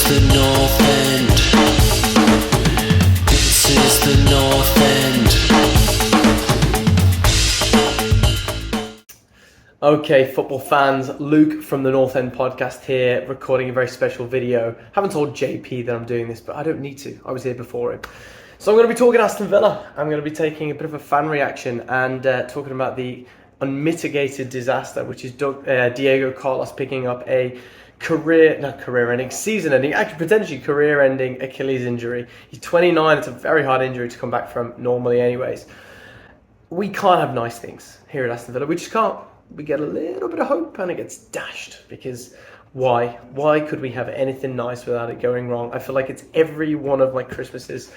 is the North End. This is the North End. Okay, football fans, Luke from the North End podcast here, recording a very special video. Haven't told JP that I'm doing this, but I don't need to. I was here before him. So I'm going to be talking Aston Villa. I'm going to be taking a bit of a fan reaction and talking about the unmitigated disaster, which is Diego Carlos picking up a season-ending, actually potentially career-ending Achilles injury. He's 29. It's a very hard injury to come back from normally anyways. We can't have nice things here at Aston Villa. We just can't. We get a little bit of hope and it gets dashed because why? Why could we have anything nice without it going wrong? I feel like it's every one of my Christmases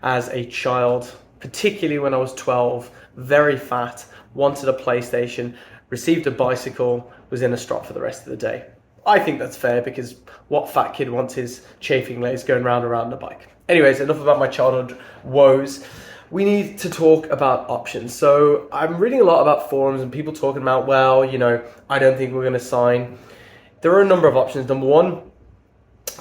as a child, particularly when I was 12, very fat, wanted a PlayStation, received a bicycle, was in a strop for the rest of the day. I think that's fair because what fat kid wants his chafing legs going round and round a bike? Anyways, enough about my childhood woes. We need to talk about options. So I'm reading a lot about forums and people talking about, well, I don't think we're going to sign. There are a number of options. Number one,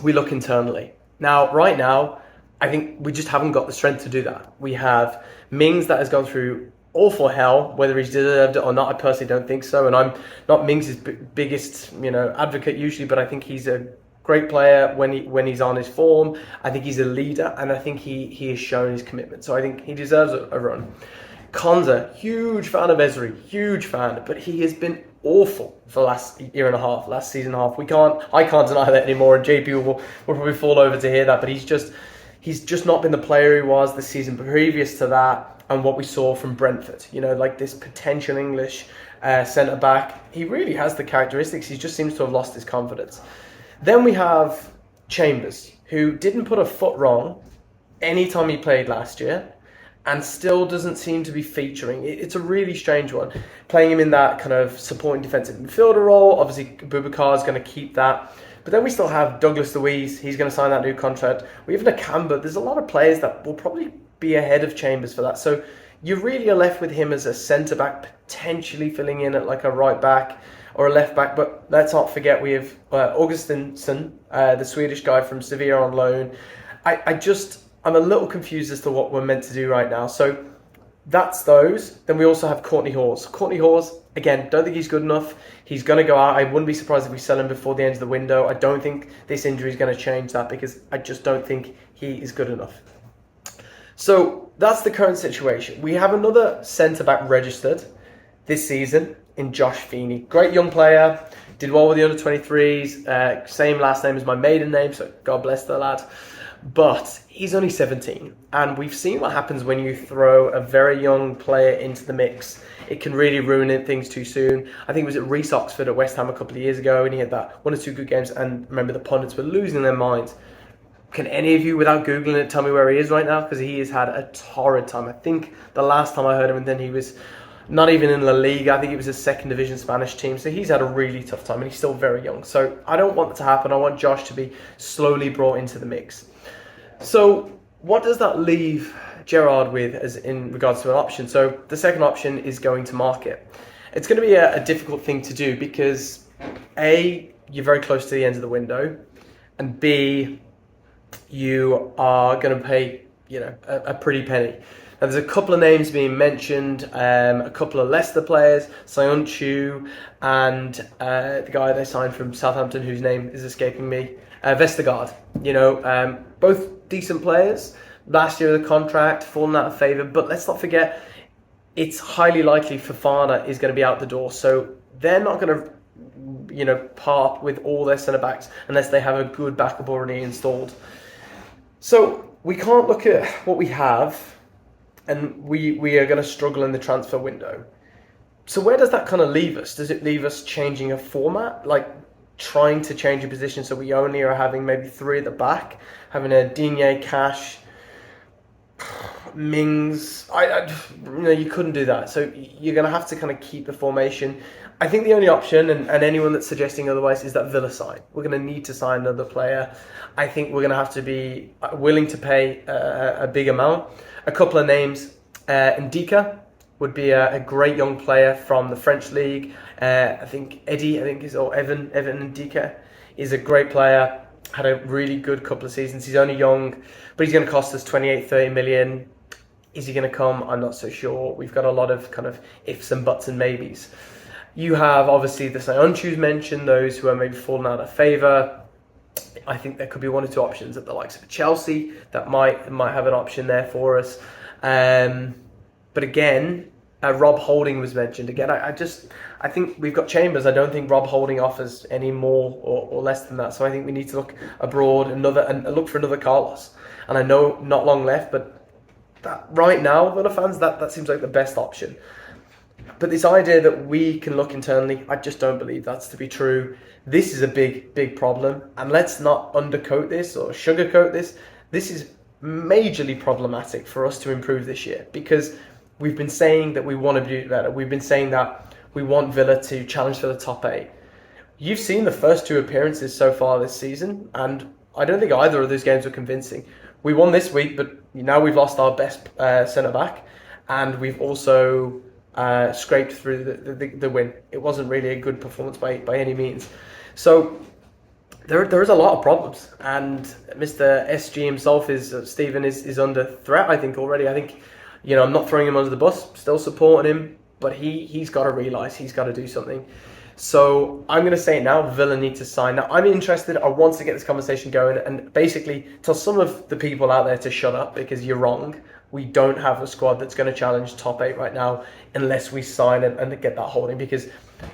we look internally. Now, right now, I think we just haven't got the strength to do that. We have Mings that has gone through awful hell, whether he's deserved it or not. I personally don't think so. And I'm not Mings' biggest, advocate usually, but I think he's a great player when he's on his form. I think he's a leader, and I think he has shown his commitment. So I think he deserves a run. Konza, huge fan of Ezri, huge fan, but he has been awful for the last year and a half, last season and a half. I can't deny that anymore, and JP will probably fall over to hear that, but he's just not been the player he was the season previous to that, and what we saw from Brentford. Like this potential English centre back. He really has the characteristics. He just seems to have lost his confidence. Then we have Chambers, who didn't put a foot wrong anytime he played last year and still doesn't seem to be featuring. It's a really strange one. Playing him in that kind of supporting defensive midfielder role, obviously Boubacar is going to keep that. But then we still have Douglas Luiz. He's going to sign that new contract. We have Nakamba. There's a lot of players that will probably be ahead of Chambers for that. So you really are left with him as a centre-back, potentially filling in at like a right-back or a left-back. But let's not forget we have Augustinsson, the Swedish guy from Sevilla on loan. I'm a little confused as to what we're meant to do right now. So that's those. Then we also have Courtney Hawes. Courtney Hawes, again, don't think he's good enough. He's going to go out. I wouldn't be surprised if we sell him before the end of the window. I don't think this injury is going to change that because I just don't think he is good enough. So that's the current situation. We have another centre-back registered this season in Josh Feeney. Great young player. Did well with the under-23s. Same last name as my maiden name, so God bless the lad. But he's only 17, and we've seen what happens when you throw a very young player into the mix. It can really ruin things too soon. I think it was at Reece Oxford at West Ham a couple of years ago, and he had that one or two good games, and remember the pundits were losing their minds. Can any of you, without Googling it, tell me where he is right now? Because he has had a torrid time. I think the last time I heard him, and then he was not even in La Liga. I think it was a second division Spanish team. So he's had a really tough time, and he's still very young. So I don't want that to happen. I want Josh to be slowly brought into the mix. So what does that leave Gerrard with as in regards to an option? So the second option is going to market. It's going to be a difficult thing to do because A, you're very close to the end of the window, and B, you are going to pay a pretty penny. Now, there's a couple of names being mentioned, a couple of Leicester players, Sionchu, and the guy they signed from Southampton whose name is escaping me, Vestergaard. Both decent players. Last year of the contract, fallen out of favour, but let's not forget, it's highly likely Fofana is going to be out the door, so they're not going to, part with all their centre-backs unless they have a good backup already installed. So we can't look at what we have, and we are going to struggle in the transfer window. So where does that kind of leave us? Does it leave us changing a format, like trying to change a position so we only are having maybe three at the back, having a Digne, Cash, Mings? You couldn't do that. So you're going to have to kind of keep the formation. I think the only option, and anyone that's suggesting otherwise, is that Villa sign. We're going to need to sign another player. I think we're going to have to be willing to pay a big amount. A couple of names, Ndika would be a great young player from the French league. I think Evan Ndika is a great player. had a really good couple of seasons. He's only young, but he's going to cost us 28, 30 million. Is he going to come? I'm not so sure. We've got a lot of kind of ifs and buts and maybes. You have obviously the Sionchus mentioned, those who are maybe falling out of favour. I think there could be one or two options at the likes of Chelsea that might have an option there for us. But again, Rob Holding was mentioned. Again, I think we've got Chambers. I don't think Rob Holding offers any more or less than that. So I think we need to look abroad and look for another Carlos. And I know not long left, but that right now, Villa fans, that seems like the best option. But this idea that we can look internally, I just don't believe that's to be true. This is a big problem, and let's not undercoat this or sugarcoat this. This is majorly problematic for us to improve this year, because we've been saying that we want to do better. We've been saying that we want Villa to challenge for the top 8. You've seen the first 2 appearances so far this season, and I don't think either of those games were convincing. We won this week, but now we've lost our best centre-back, and we've also scraped through the win. It wasn't really a good performance by any means. So there is a lot of problems, and Mr. SG himself Stephen is under threat, I think, already. I think, I'm not throwing him under the bus, still supporting him, but he's got to realise he's got to do something. So I'm going to say it now, Villa need to sign. Now, I'm interested. I want to get this conversation going and basically tell some of the people out there to shut up, because you're wrong. We don't have a squad that's going to challenge top 8 right now unless we sign and get that Holding, because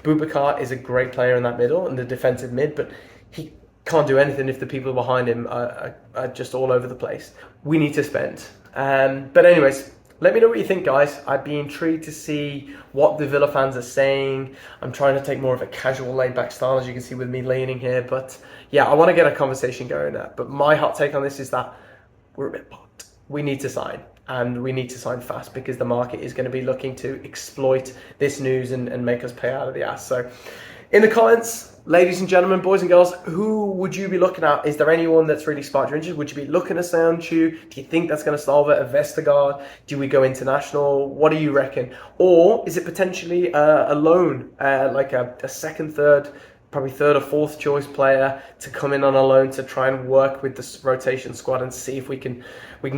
Boubacar is a great player in that middle and the defensive mid, but he can't do anything if the people behind him are just all over the place. We need to spend. But anyways, let me know what you think, guys. I'd be intrigued to see what the Villa fans are saying. I'm trying to take more of a casual, laid-back style, as you can see with me leaning here. But yeah, I want to get a conversation going there. But my hot take on this is that we're a bit popped. We need to sign, and we need to sign fast, because the market is going to be looking to exploit this news and make us pay out of the ass. So in the comments, ladies and gentlemen, boys and girls, who would you be looking at? Is there anyone that's really sparked your interest? Would you be looking at Sionchu? Do you think that's going to solve it? A Vestergaard? Do we go international? What do you reckon? Or is it potentially a loan, like a second, third, probably third or fourth choice player to come in on a loan to try and work with the rotation squad and see if we can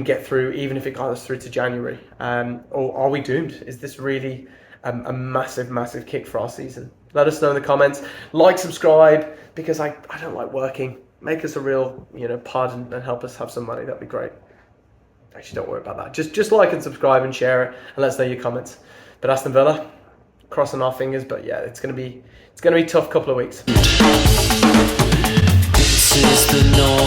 get through, even if it got us through to January? Or are we doomed? Is this really a massive kick for our season? Let us know in the comments. Like, subscribe, because I don't like working. Make us a real pod and help us have some money. That'd be great. Actually, don't worry about that. Just like and subscribe and share it, and let us know your comments. But Aston Villa, crossing our fingers. But yeah, it's gonna be a tough couple of weeks. This is the north.